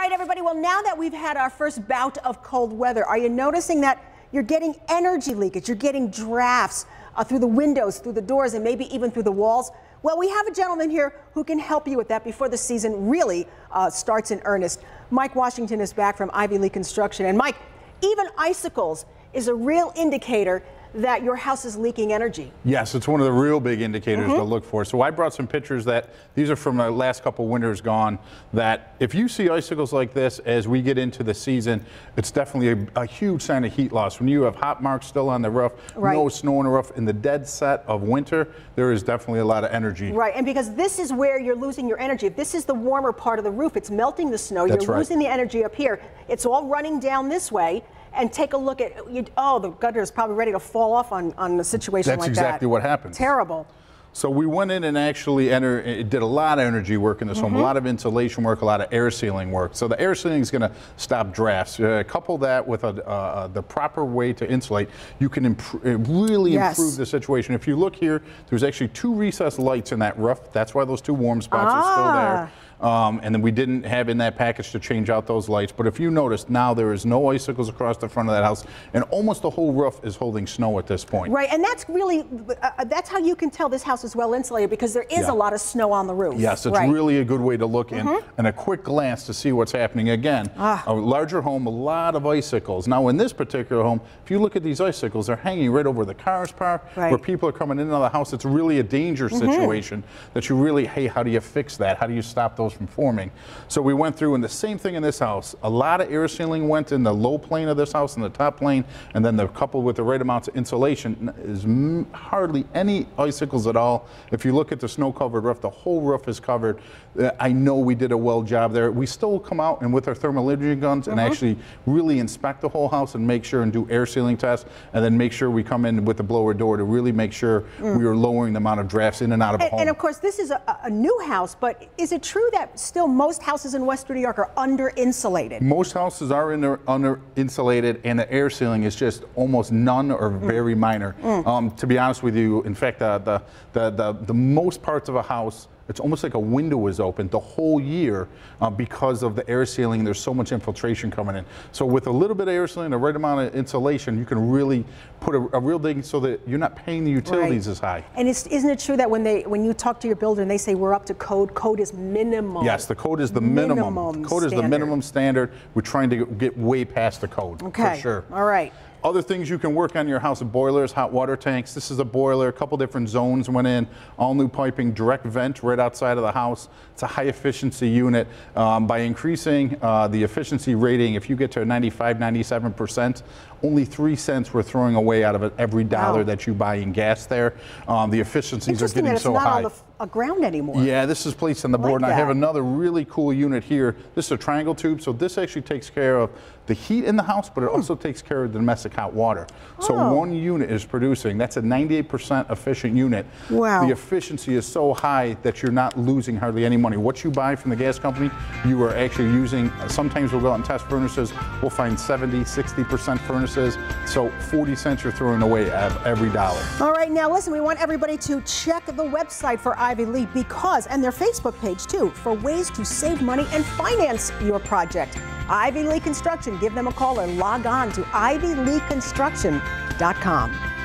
right, everybody. Well, now that we've had our first bout of cold weather, are you noticing that you're getting energy leakage? You're getting drafts through the windows, through the doors, and maybe even through the walls? Well, we have a gentleman here who can help you with that before the season really starts in earnest. Mike Washington is back from Ivy Lee Construction. And Mike, even icicles is a real indicator that your house is leaking energy. Yes, it's one of the real big indicators to look for. So I brought some pictures that these are from the last couple winters gone, that if you see icicles like this as we get into the season, it's definitely a huge sign of heat loss. When you have hot marks still on the roof, no snow on the roof, in the dead set of winter, there is definitely a lot of energy. Right, and because this is where you're losing your energy. If this is the warmer part of the roof, it's melting the snow, you're losing the energy up here. It's all running down this way. And take a look at, oh, the gutter is probably ready to fall off on a situation like that. That's exactly what happens. Terrible. So we went in and actually did a lot of energy work in this home, a lot of insulation work, a lot of air sealing work. So the air sealing is going to stop drafts. Couple that with the proper way to insulate, you can really improve the situation. If you look here, there's actually 2 recessed lights in that roof. That's why those 2 warm spots are still there. And then we didn't have in that package to change out those lights. But if you notice, now there is no icicles across the front of that house, and almost the whole roof is holding snow at this point. Right, and that's really, that's how you can tell this house is well insulated, because there is a lot of snow on the roof. Yes, it's really a good way to look in, and a quick glance to see what's happening. Again, a larger home, a lot of icicles. Now in this particular home, if you look at these icicles, they're hanging right over the cars parked, where people are coming in and out of the house. It's really a danger situation that you really, hey, how do you fix that? How do you stop those from forming? So we went through, and the same thing in this house. A lot of air sealing went in the low plane of this house and the top plane, and then coupled with the right amounts of insulation, is hardly any icicles at all. If you look at the snow-covered roof, the whole roof is covered. I know we did a well job there. We still come out and with our thermal imaging guns and actually really inspect the whole house and make sure and do air sealing tests, and then make sure we come in with the blower door to really make sure we are lowering the amount of drafts in and out of a home. And of course, this is a new house, but is it true that still most houses in Western New York are under insulated? Most houses are under insulated, and the air sealing is just almost none or very minor. To be honest with you, in fact, the most parts of a house, it's almost like a window is open the whole year because of the air sealing. There's so much infiltration coming in. So with a little bit of air sealing, the right amount of insulation, you can really put a real dig so that you're not paying the utilities as high. And isn't it true that when you talk to your builder and they say we're up to code, code is minimum? Yes, the code is the minimum. Code is the minimum standard. We're trying to get way past the code, for sure. All right. Other things you can work on your house: boilers, hot water tanks. This is a boiler. A couple different zones went in. All new piping, direct vent right outside of the house. It's a high efficiency unit. By increasing the efficiency rating, if you get to 95, 97%, only 3 cents we're throwing away out of it every dollar that you buy in gas there. The efficiencies are getting so high. Interesting that it's not on the ground anymore. Yeah, this is placed on the board, and I have another really cool unit here. This is a triangle tube, so this actually takes care of the heat in the house, but it also takes care of the domestic hot water. So one unit is producing, that's a 98% efficient unit. Wow. The efficiency is so high that you're not losing hardly any money. What you buy from the gas company, you are actually using. Sometimes we'll go out and test furnaces, we'll find 70, 60% furnaces, so 40 cents you're throwing away every dollar. All right, now listen, we want everybody to check the website for Ivy Lee and their Facebook page too, for ways to save money and finance your project. Ivy Lee Construction, give them a call or log on to ivyleeconstruction.com.